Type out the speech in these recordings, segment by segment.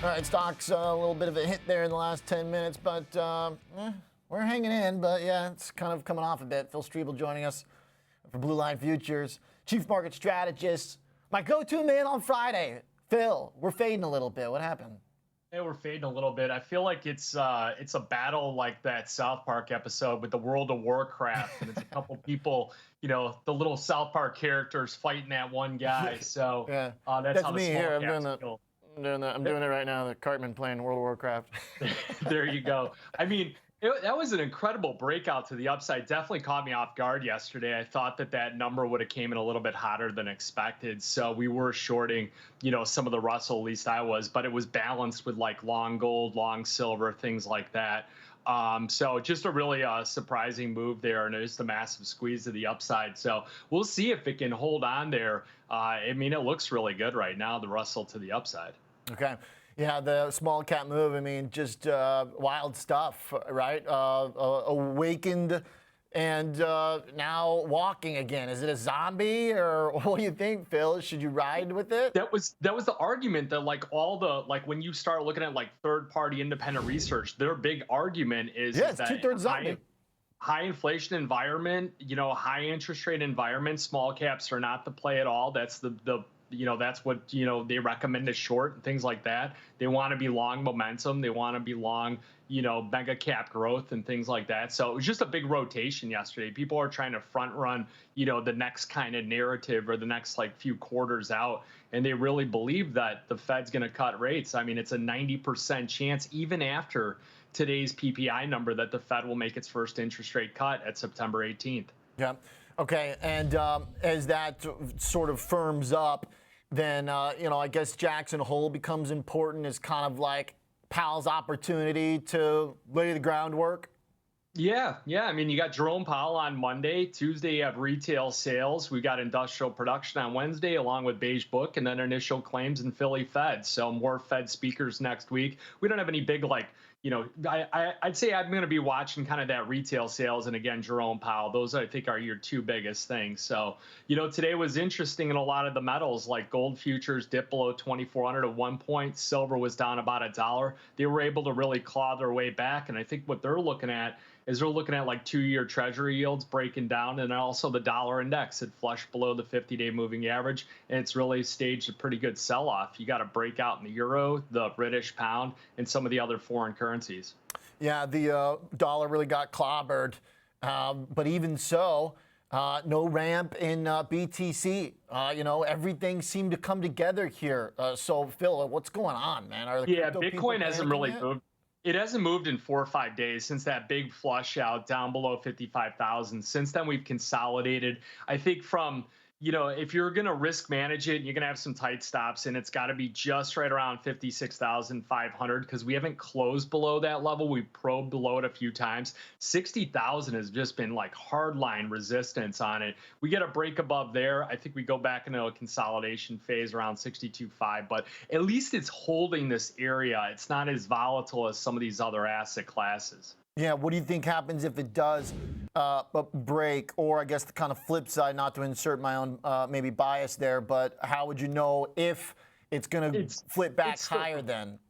All right, stock's a little bit of a hit there in the last 10 minutes, but we're hanging in. But yeah, it's kind of coming off a bit. Phil Streible joining us for Blue Line Futures, chief market strategist, my go-to man on Friday. Phil, we're fading a little bit. What happened? Yeah, we're fading a little bit. I feel like it's a battle like that South Park episode with the World of Warcraft, and it's a couple people, the little South Park characters fighting that one guy. So Yeah, that's how the me small here. caps feel. I'm doing it right now. The Cartman playing World of Warcraft. There you go. I mean, that was an incredible breakout to the upside. Definitely caught me off guard yesterday. I thought that number would have came in a little bit hotter than expected. So we were shorting, some of the Russell, at least I was, but it was balanced with like long gold, long silver, things like that. So just a really surprising move there, and just a massive squeeze to the upside. So we'll see if it can hold on there. I mean, it looks really good right now, the Russell to the upside. Okay. Yeah, the small cap move, I mean, just wild stuff, right? Awakened and now walking again. Is it a zombie, or what do you think, Phil? Should you ride with it? That was the argument that when you start looking at like third-party independent research, their big argument is It's that two-thirds zombie. High inflation environment, high interest rate environment, small caps are not the play at all. That's that's what they recommend as short and things like that. They want to be long momentum. They want to be long, mega cap growth and things like that. So it was just a big rotation yesterday. People are trying to front run, the next kind of narrative or the next like few quarters out. And they really believe that the Fed's going to cut rates. I mean, it's a 90% chance, even after today's PPI number, that the Fed will make its first interest rate cut at September 18th. Yeah. Okay. And as that sort of firms up, then, I guess Jackson Hole becomes important as kind of like Powell's opportunity to lay the groundwork. Yeah. I mean, you got Jerome Powell on Monday. Tuesday, you have retail sales. We got industrial production on Wednesday, along with Beige Book, and then initial claims in Philly Fed. So more Fed speakers next week. We don't have any big, I'd say I'm going to be watching kind of that retail sales and, again, Jerome Powell. Those, I think, are your two biggest things. So, today was interesting in a lot of the metals, like gold futures dipped below 2,400 at one point. Silver was down about $1. They were able to really claw their way back. And I think what they're looking at is they're looking at like 2-year treasury yields breaking down, and also the dollar index had flushed below the 50-day moving average, and it's really staged a pretty good sell-off. You got a breakout in the euro, the British pound, and some of the other foreign currencies. Yeah, the dollar really got clobbered, but even so, no ramp in BTC. Everything seemed to come together here. So, Phil, what's going on, man? Bitcoin hasn't really moved. It hasn't moved in 4 or 5 days since that big flush out down below 55,000. Since then, we've consolidated. I think from, if you're going to risk manage it, you're going to have some tight stops, and it's got to be just right around 56,500 because we haven't closed below that level. We've probed below it a few times. 60,000 has just been like hardline resistance on it. We get a break above there. I think we go back into a consolidation phase around 62.5, but at least it's holding this area. It's not as volatile as some of these other asset classes. Yeah, what do you think happens if it does break? Or I guess the kind of flip side, not to insert my own maybe bias there, but how would you know if it's going to flip back higher then?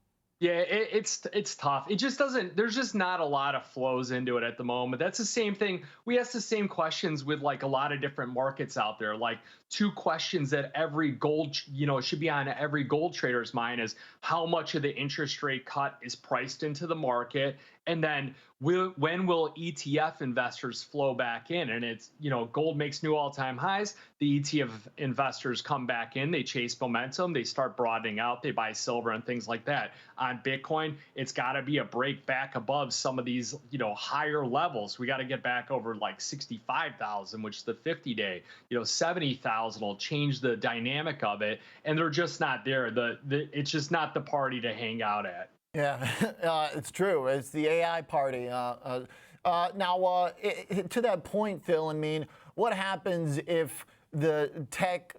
Yeah, it's tough. It just doesn't, there's just not a lot of flows into it at the moment. That's the same thing. We ask the same questions with like a lot of different markets out there. Like two questions that every gold, should be on every gold trader's mind is how much of the interest rate cut is priced into the market, and then when will ETF investors flow back in? And it's, gold makes new all-time highs. The ETF investors come back in. They chase momentum. They start broadening out. They buy silver and things like that. On Bitcoin, it's got to be a break back above some of these, higher levels. We got to get back over like 65,000, which is the 50-day. 70,000 will change the dynamic of it. And they're just not there. It's just not the party to hang out at. Yeah, it's true. It's the AI party. Now, to that point, Phil, I mean, what happens if the tech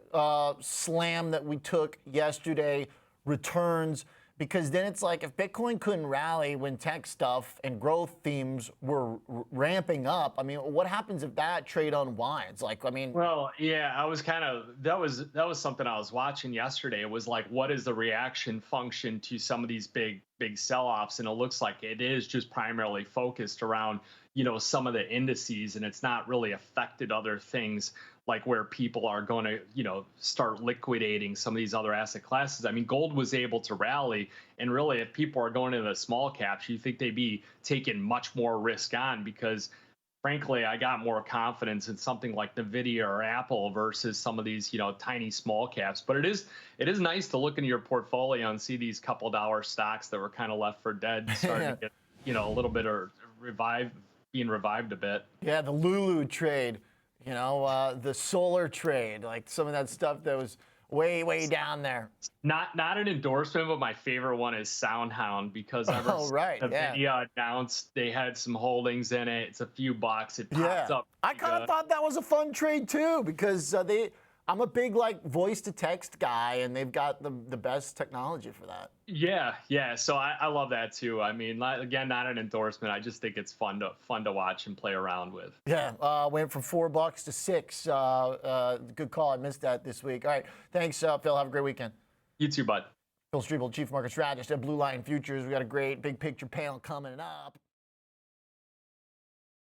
slam that we took yesterday returns? because then it's like if Bitcoin couldn't rally when tech stuff and growth themes were ramping up, I mean, what happens if that trade unwinds? Like, I mean, Well, yeah, I was kind of that was something I was watching yesterday. It was like, what is the reaction function to some of these big sell-offs? And it looks like it is just primarily focused around, some of the indices, and it's not really affected other things like where people are going to, start liquidating some of these other asset classes. I mean, gold was able to rally, and really, if people are going into the small caps, you think they'd be taking much more risk on because frankly, I got more confidence in something like Nvidia or Apple versus some of these, tiny small caps. But it is nice to look into your portfolio and see these couple dollar stocks that were kind of left for dead starting to get, a little bit of being revived a bit. yeah, the Lulu trade, the solar trade, like some of that stuff that was way down there. Not an endorsement, but my favorite one is SoundHound because ever Oh, right, the yeah. video announced they had some holdings in it. It's a few bucks. It popped up. I kind of thought that was a fun trade too because I'm a big like voice to text guy, and they've got the best technology for that. Yeah. So I love that too. I mean, again, not an endorsement. I just think it's fun to watch and play around with. Yeah, went from $4 to $6. Good call. I missed that this week. All right, thanks, Phil. Have a great weekend. You too, bud. Phil Streible, Chief Market Strategist at Blue Line Futures. We got a great big picture panel coming up.